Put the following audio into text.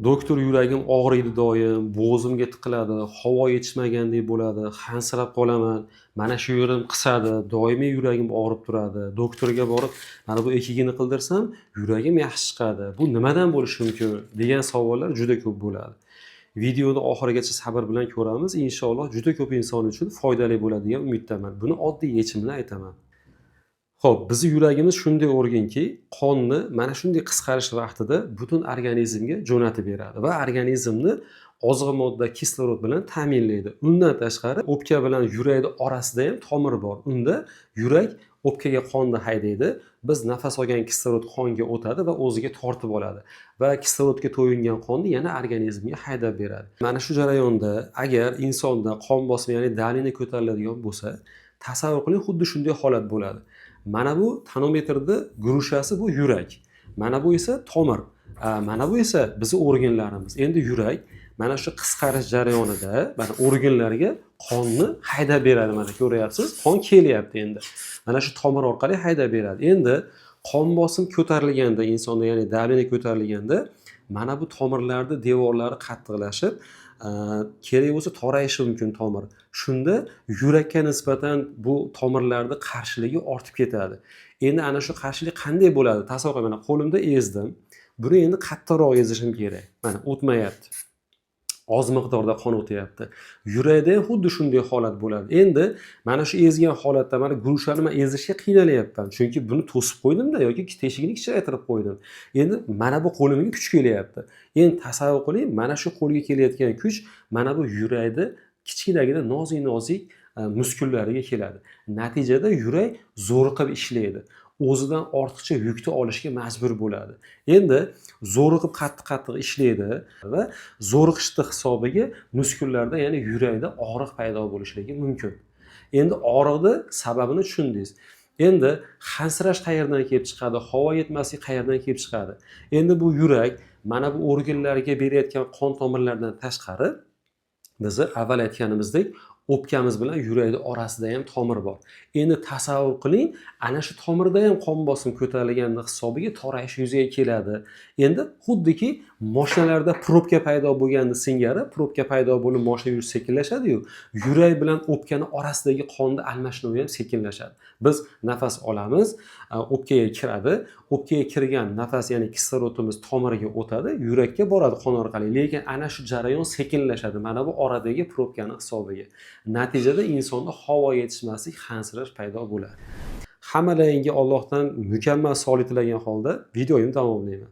Doktor yuragim og'riydi doim, bo'g'zimga tiqiladi, havo yetishmagandek bo'ladi, hansirab qolaman. Mana shu yerim qisadi, doimiy yuragim og'rib turadi. Doktorga borib, mana bu ekigini qildirsam, yuragim yaxshi chiqadi. Bu nimadan bo'lishi mumkin? Degan savollar juda ko'p bo'ladi. Videoni oxirigacha sabr bilan ko'ramiz. Inshaalloh juda ko'p inson uchun foydali bo'ladi degan umiddaman. Buni oddiy yechimini aytaman. Xo'p, bizni yuragimiz shunday organki, qonni mana shunday qisqarish vaqtida butun organizmga jo'natib beradi va organizmni ozg'i modda kislorod bilan ta'minlaydi. Undan tashqari o'pka bilan yurakni orasida ham tomir bor. Unda yurak o'pkaga qonni haydaydi. Biz nafas olgan kislorod qonga o'tadi va o'ziga tortib oladi va kislorodga to'yingan qonni yana organizmga haydab beradi. Mana shu jarayonda agar insonda qon bosimi, ya'ni dalini ko'tariladigan bo'lsa, tasavvur qiling, xuddi shunday holat bo'ladi. Mana bu tonometrni guruchasi bu yurak. Mana bu esa tomir. Mana bu esa bizning organlarimiz. Endi yurak mana shu qisqarish jarayonida mana organlarga qonni haydab beradi. Mana ko'ryapsiz, qon kelyapti endi. Mana shu tomir orqali haydab beradi. Endi qon bosim ko'tarilganda insonda, ya'ni dalini ko'tarilganda, mana bu tomirlarning devorlari qattiqlashib, kerak bo'lsa torayishi mumkin tomir. Shunda yurakka nisbatan bu tomirlarning qarshiligi ortib ketadi. Endi ana shu qarshilik qanday bo'ladi? Tasavvur qiling, mana qo'limda ezdim. Buni endi qattiqroq ezishim kerak. Mana o'tmayapti. Oz miqdorda qon o'tyapti. Yurakda ham xuddi shunday holat bo'ladi. Endi mana shu ezgan holatda mana guruchlarni men ezishga qiynalyapman. Chunki buni to'sib qo'ydimda yoki teshigini kichraytirib qo'ydim. Endi mana bu qo'limga kuch kelyapti. Endi tasavvur qiling, mana shu qo'lga kelayotgan kuch mana bu yurakni kichkinagina nozik muskullariga keladi. Natijada yurak zo'riqib ishlaydi. O'zidan ortiqcha yukni olishga majbur bo'ladi. Endi zo'riqib qattiq ishlaydi va zo'riqishni hisobiga muskullarda, ya'ni yurakda og'riq paydo bo'lishligi mumkin. Endi og'riqni sababini tushundingiz. Endi hansirash qayerdan kelib chiqadi? Havo yetmasligi qayerdan kelib chiqadi? Endi bu yurak mana bu organlarga berayotgan qon tomirlaridan tashqari bizni avval aytganimizdek o'pkamiz bilan yurakning orasida ham tomir bor. Endi tasavvur qiling, ana shu tomirda ham qon bosim ko'tarilgani hisobiga torayish yuzaga keladi. Endi xuddiki mashinalarda probka paydo bo'lganda singari probka paydo bo'lib mashina yurish sekinlashadi-yu, yurak bilan o'pkani orasidagi qonni almashinuvi ham sekinlashadi. Biz nafas olamiz, o'pkaga kiradi. O'pkaga kirgan nafas, ya'ni kislorodimiz tomirga o'tadi, yurakka boradi qon orqali. Lekin ana shu jarayon sekinlashadi. Mana bu oradagi probkani hisobiga. Natijada insonda havo yetishmaslik, hansirash paydo bo'ladi. Hammalaringga Allohdan mukammal sog'lik tilagan holda videoyimni tamomlayman.